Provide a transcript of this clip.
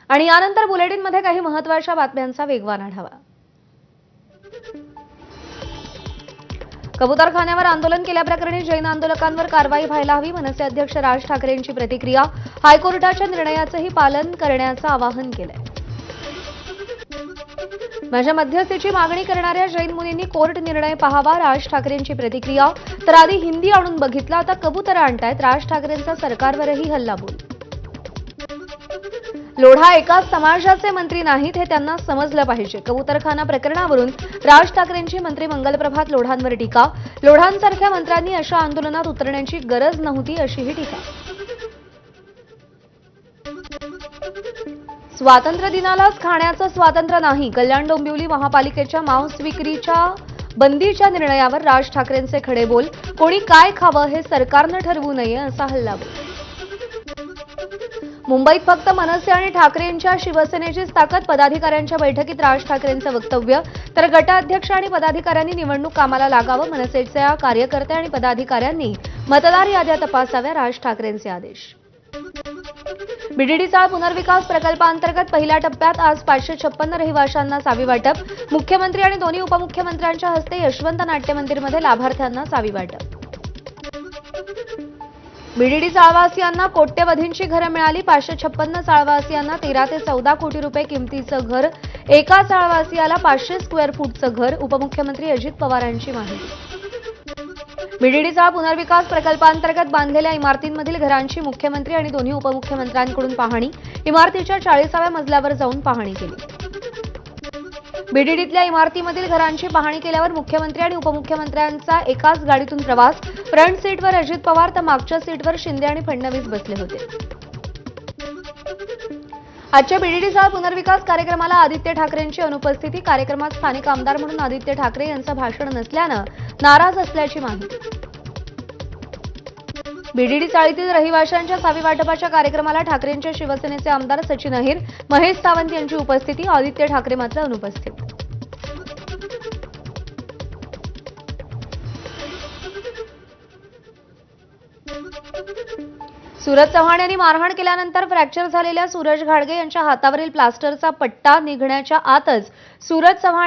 आणि यानंतर बुलेटिनमध्ये काही महत्त्वाच्या बातम्यांचा वेगवान आढावा। कबूतरखान्यावर आंदोलन केल्याप्रकरणी जैन आंदोलकांवर कारवाई व्हायला हवी, मनसे अध्यक्ष राज ठाकरेंची प्रतिक्रिया। हायकोर्टाच्या निर्णयाचेही पालन करण्याचं आवाहन केलंय। माझ्या मध्यस्थीची मागणी करणाऱ्या जैन मुनींनी कोर्ट निर्णय पाहावा, राज ठाकरेंची प्रतिक्रिया। तर आधी हिंदी आणून बघितलं, आता कबूतर आणतायत, राज ठाकरेंचा सरकारवरही हल्लाबोल। लोढा एकाच समाजाचे मंत्री नाहीत हे त्यांना समजलं पाहिजे। कबूतरखाना प्रकरणावरून राज ठाकरेंची मंत्री मंगलप्रभात लोढांवर टीका। लोढांसारख्या मंत्र्यांनी अशा आंदोलनात उतरण्याची गरज नव्हती, अशीही टीका। स्वातंत्र्य दिनालाच खाण्याचं स्वातंत्र्य नाही, कल्याण डोंबिवली महापालिकेच्या मांस विक्रीच्या बंदीच्या निर्णयावर राज ठाकरेंचे खडे बोल। कोणी काय खावं हे सरकारनं ठरवू नये, असा हल्लाबोल। मुंबईत फक्त मनसे आणि ठाकरेंच्या शिवसेनेचीच ताकद, पदाधिकाऱ्यांच्या बैठकीत राज ठाकरेंचं वक्तव्य। तर गटाध्यक्ष आणि पदाधिकाऱ्यांनी निवडणूक कामाला लागावं, मनसेच्या कार्यकर्ते आणि पदाधिकाऱ्यांनी मतदार याद्या तपासाव्या, राज ठाकरेंचे आदेश। बीडीडी चाळ पुनर्विकास प्रकल्पांतर्गत पहिल्या टप्प्यात आज 556 रहिवाशांना चावी वाटप। मुख्यमंत्री आणि दोन्ही उपमुख्यमंत्र्यांच्या हस्ते यशवंत नाट्य मंदिरमध्ये लाभार्थ्यांना चावी वाटप। बीडीडी चाळवासियांना कोट्यवधींची घरं मिळाली, 556 चाळवासियांना 13 ते 14 कोटी रुपये किमतीचं घर, एका चाळवासियाला 500 स्क्वेअर फूटचं घर। उपमुख्यमंत्री अजित पवारांची माहिती। बीडीडी चाळ पुनर्विकास प्रकल्पांतर्गत बांधलेल्या इमारतींमधील घरांची मुख्यमंत्री आणि दोन्ही उपमुख्यमंत्र्यांकडून पाहणी। इमारतीच्या 40व्या मजल्यावर जाऊन पाहणी केली। बीडीडीतल्या इमारतीमधील घरांची पाहणी केल्यावर मुख्यमंत्री आणि उपमुख्यमंत्र्यांचा एकाच गाडीतून प्रवास। फ्रंट सीटवर अजित पवार तर मागच्या सीटवर शिंदे आणि फडणवीस बसले होते। आजच्या बीडीडी चाळ पुनर्विकास कार्यक्रमाला आदित्य ठाकरेंची अनुपस्थिती। कार्यक्रमात स्थानिक आमदार म्हणून आदित्य ठाकरे यांचं भाषण नसल्यानं नाराज असल्याची माहिती। बीडीडी चाळीतील रहिवाशांच्या चावी वाटपाच्या कार्यक्रमाला ठाकरेंच्या शिवसेनेचे आमदार सचिन अहिर, महेश सावंत यांची उपस्थिती, आदित्य ठाकरे मात्र अनुपस्थित। सूरज चव्हाण यांनी मारहाण केल्यानंतर फ्रॅक्चर झालेल्या सूरज घाडगे यांच्या हातावरील प्लास्टरचा पट्टा निघण्याच्या आतच सूरज चव्हाण